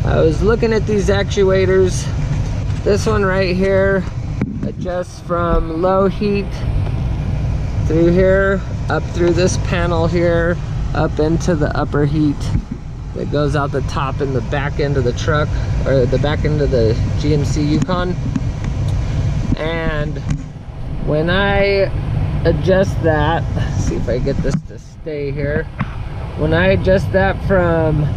I was looking at these actuators. This one right here adjusts from low heat through here, up through this panel here, up into the upper heat that goes out the top and the back end of the truck, or the back end of the GMC Yukon. And when I adjust that, let's see if I get this to stay here. When I adjust that from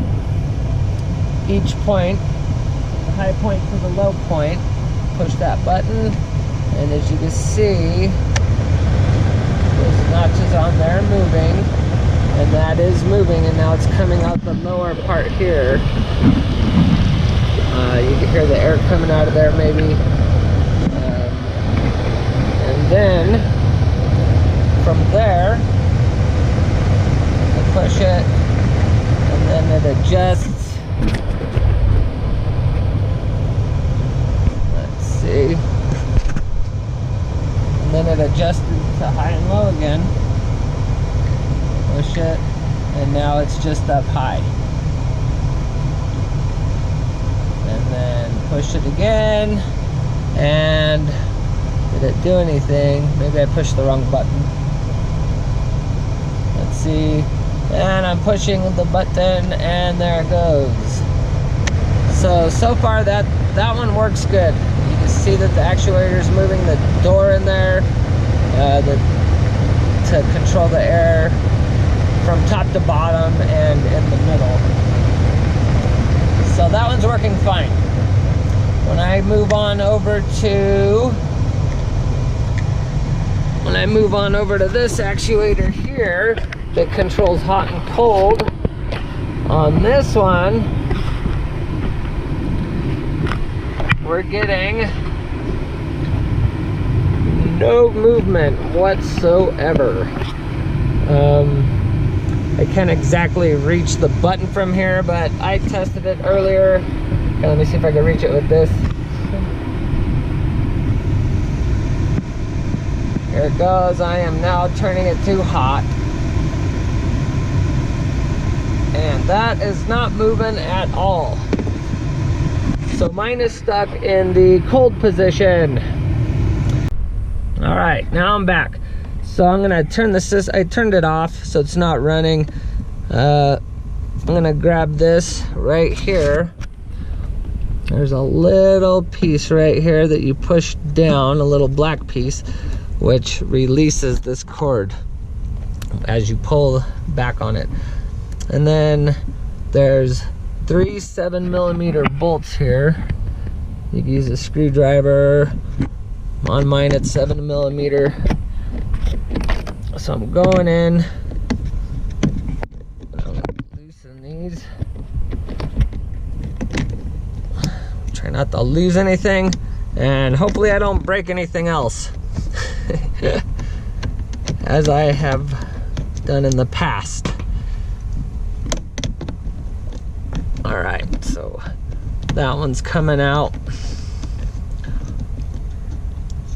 each point, the high point to the low point, push that button, and as you can see, those notches on there moving, and that is moving, and now it's coming out the lower part here. You can hear the air coming out of there maybe. And then from there, I push it, and then it adjusts. Let's see. And then it adjusted to high and low again. Push it, and now it's just up high. And then push it again, and did it do anything? Maybe I pushed the wrong button. Let's see. And I'm pushing the button, and there it goes. So far that one works good. You can see that the actuator is moving the door in there to control the air from top to bottom and in the middle. So that one's working fine. When I move on over to this actuator here that controls hot and cold, on this one we're getting no movement whatsoever. I can't exactly reach the button from here, but I tested it earlier. Okay, let me see if I can reach it with this. Here it goes. I am now turning it to hot. And that is not moving at all. So mine is stuck in the cold position. All right, now I'm back. So I'm gonna turn this, I turned it off so it's not running. I'm gonna grab this right here. There's a little piece right here that you push down, a little black piece, which releases this cord as you pull back on it. And then there's 3 7mm bolts here. You can use a screwdriver. On mine it's 7mm. So I'm going in. I'll loosen these. Try not to lose anything, and hopefully I don't break anything else. As I have done in the past. Alright, so that one's coming out.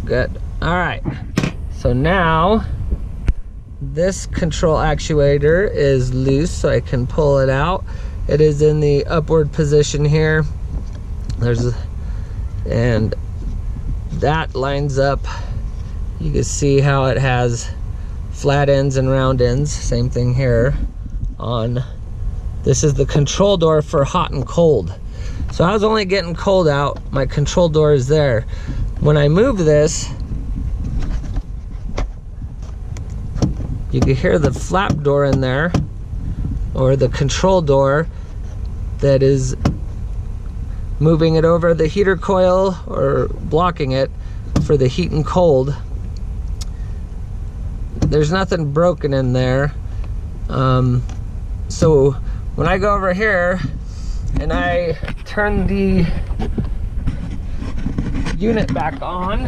Good. Alright, so now this control actuator is loose, so I can pull it out. It is in the upward position here. And that lines up. You can see how it has flat ends and round ends. Same thing here on. This is the control door for hot and cold. So I was only getting cold out. My control door is there. When I move this, you can hear the flap door in there, or the control door that is moving it over the heater coil or blocking it for the heat and cold. There's nothing broken in there. So when I go over here and I turn the unit back on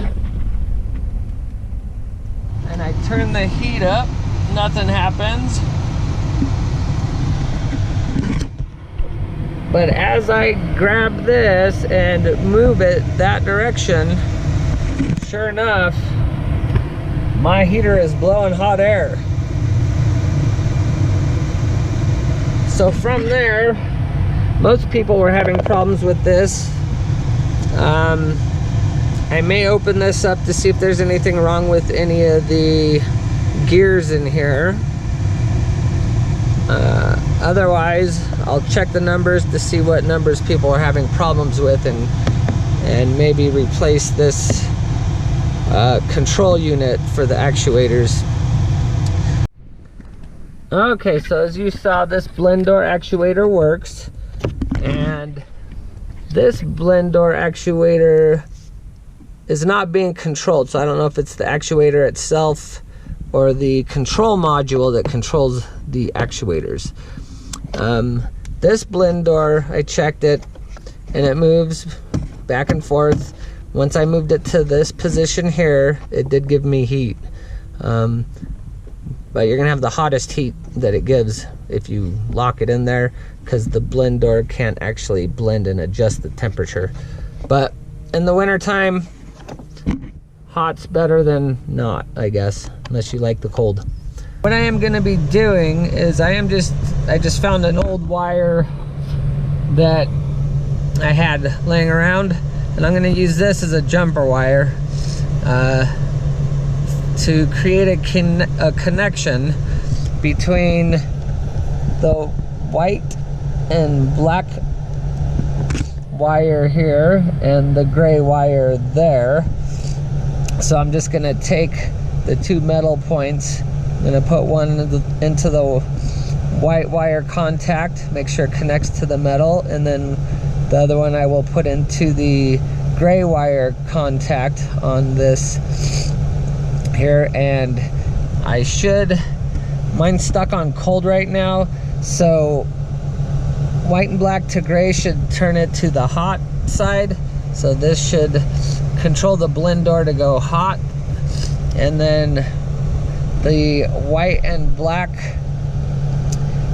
and I turn the heat up, nothing happens. But as I grab this and move it that direction, sure enough, my heater is blowing hot air. So from there, Most people were having problems with this. I may open this up to see if there's anything wrong with any of the gears in here. Otherwise, I'll check the numbers to see what numbers people are having problems with, and maybe replace this control unit for the actuators. Okay, so as you saw, this blend door actuator works, and this blend door actuator is not being controlled, so I don't know if it's the actuator itself or the control module that controls the actuators. This blend door, I checked it, and it moves back and forth. Once I moved it to this position here, it did give me heat. But you're gonna have the hottest heat that it gives if you lock it in there, because the blend door can't actually blend and adjust the temperature. But in the winter time, hot's better than not, I guess, unless you like the cold. What I am gonna be doing is I just found an old wire that I had laying around, and I'm gonna use this as a jumper wire to create a connection between the white and black wire here and the gray wire there. So I'm just gonna take the two metal points, I'm gonna put one into the white wire contact, make sure it connects to the metal, and then the other one I will put into the gray wire contact on this here. And mine's stuck on cold right now, so white and black to gray should turn it to the hot side. So this should control the blend door to go hot, and then the white and black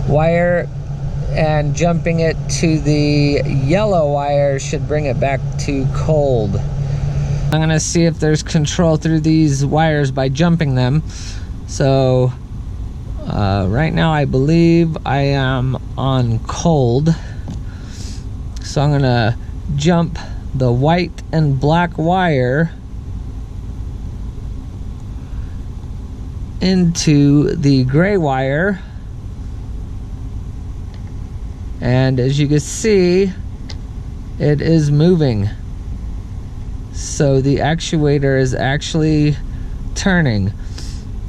wire and jumping it to the yellow wire should bring it back to cold. I'm gonna see if there's control through these wires by jumping them. So right now I believe I am on cold, so I'm gonna jump the white and black wire into the gray wire, and as you can see, it is moving. So the actuator is actually turning.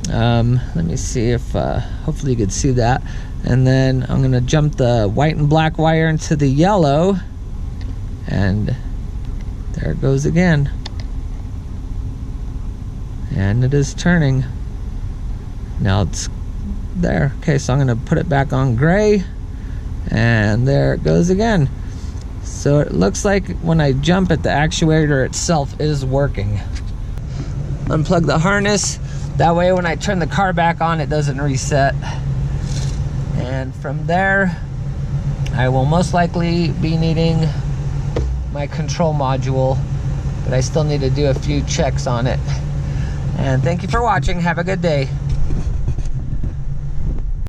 Let me see if hopefully you could see that. And then I'm gonna jump the white and black wire into the yellow, and there it goes again, and it is turning. Now it's there. Okay, so I'm gonna put it back on gray, and there it goes again. So it looks like when I jump it, the actuator itself is working. Unplug the harness, that way when I turn the car back on, it doesn't reset. And from there, I will most likely be needing my control module, but I still need to do a few checks on it. And thank you for watching. Have a good day.